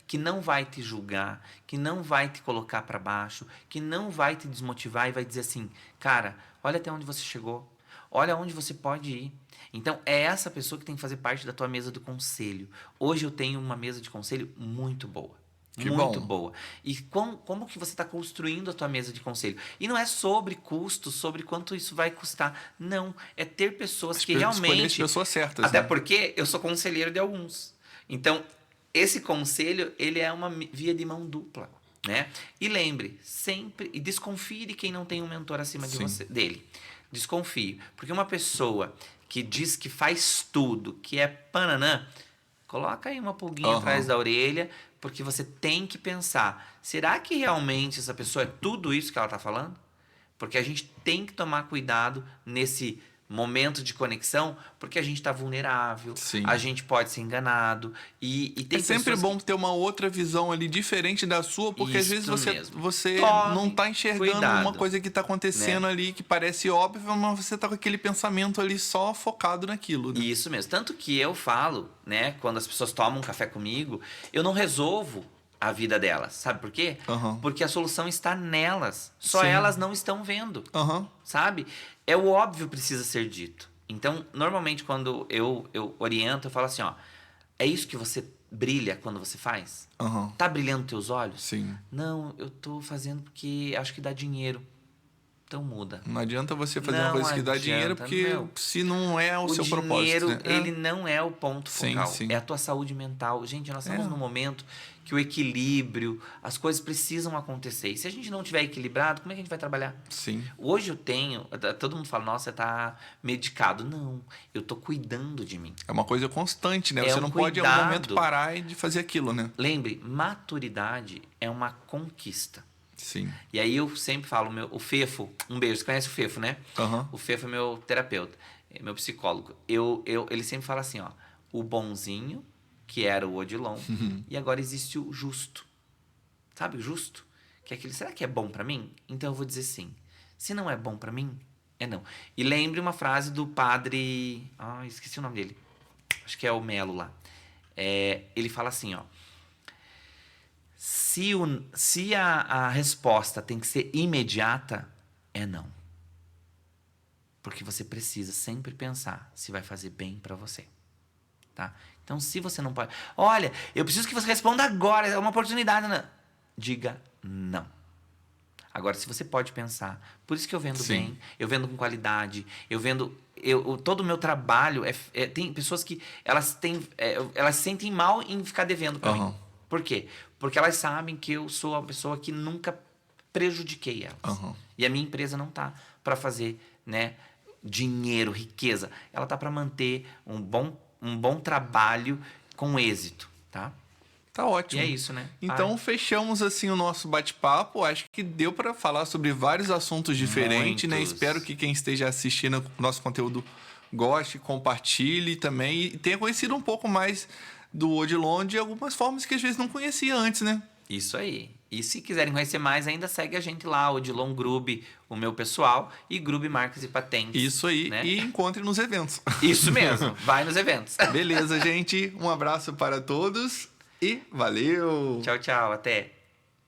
que não vai te julgar, que não vai te colocar para baixo, que não vai te desmotivar e vai dizer assim, cara, olha até onde você chegou, olha onde você pode ir. Então, é essa pessoa que tem que fazer parte da tua mesa do conselho. Hoje eu tenho uma mesa de conselho muito boa. Muito boa. E como que você está construindo a tua mesa de conselho? E não é sobre custo, sobre quanto isso vai custar. Não, é ter pessoas que realmente...
Escolher as pessoas certas.
Até porque eu sou conselheiro de alguns. Então, esse conselho, ele é uma via de mão dupla. Né? E lembre, sempre... E desconfie de quem não tem um mentor acima dele. Desconfie. Porque uma pessoa que diz que faz tudo, que é pananã, coloca aí uma pulguinha atrás da orelha, porque você tem que pensar, será que realmente essa pessoa é tudo isso que ela está falando? Porque a gente tem que tomar cuidado nesse momento de conexão, porque a gente está vulnerável, a gente pode ser enganado. E tem
sempre bom ter uma outra visão ali diferente da sua, porque às vezes você não está enxergando uma coisa que está acontecendo ali que parece óbvia, mas você está com aquele pensamento ali só focado naquilo. Né?
Isso mesmo. Tanto que eu falo, né, quando as pessoas tomam um café comigo, eu não resolvo a vida delas. Sabe por quê? Porque a solução está nelas. Só elas não estão vendo. Sabe? É o óbvio precisa ser dito. Então, normalmente, quando eu oriento, eu falo assim, ó, é isso que você brilha quando você faz? Tá brilhando teus olhos?
Sim.
Não, eu tô fazendo porque acho que dá dinheiro. Então muda.
Não adianta você fazer uma coisa que dá dinheiro, porque se não é o seu propósito. O
dinheiro, ele não é o ponto focal.
Sim.
É a tua saúde mental. Gente, nós estamos num momento que o equilíbrio, as coisas precisam acontecer. E se a gente não tiver equilibrado, como é que a gente vai trabalhar?
Sim.
Hoje eu tenho... Todo mundo fala, nossa, você tá medicado. Não, eu tô cuidando de mim.
É uma coisa constante, né? Você não pode, em algum momento, parar de fazer aquilo, né?
Lembre, maturidade é uma conquista.
Sim.
E aí eu sempre falo, o Fefo, um beijo, você conhece o Fefo, né? O Fefo é meu terapeuta, é meu psicólogo. Ele sempre fala assim, ó, o bonzinho, que era o Odilon, e agora existe o justo. Sabe o justo? Que é aquele, será que é bom pra mim? Então eu vou dizer sim. Se não é bom pra mim, é não. E lembre uma frase do padre... esqueci o nome dele. Acho que é o Melo lá. Ele fala assim, ó, se a resposta tem que ser imediata, é não. Porque você precisa sempre pensar se vai fazer bem para você. Tá? Então, se você não pode... Olha, eu preciso que você responda agora, é uma oportunidade. Não. Diga não. Agora, se você pode pensar, por isso que eu vendo bem, eu vendo com qualidade, todo o meu trabalho... tem pessoas que elas se sentem mal em ficar devendo para mim. Por quê? Porque elas sabem que eu sou a pessoa que nunca prejudiquei elas. E a minha empresa não tá para fazer né, dinheiro, riqueza. Ela tá para manter um bom trabalho com êxito, tá?
Tá ótimo.
E é isso, né?
Então, fechamos assim o nosso bate-papo. Acho que deu para falar sobre vários assuntos diferentes, né?
Muitos.
Espero que quem esteja assistindo o nosso conteúdo goste, compartilhe também e tenha conhecido um pouco mais do Odilon de algumas formas que às vezes não conhecia antes, né?
Isso aí. E se quiserem conhecer mais, ainda segue a gente lá, Odilon Grube, o meu pessoal, e Grube Marcas e Patentes.
Isso aí.
Né?
E encontre nos eventos.
Isso mesmo. Vai nos eventos.
Beleza, gente. Um abraço para todos e valeu!
Tchau, tchau. Até.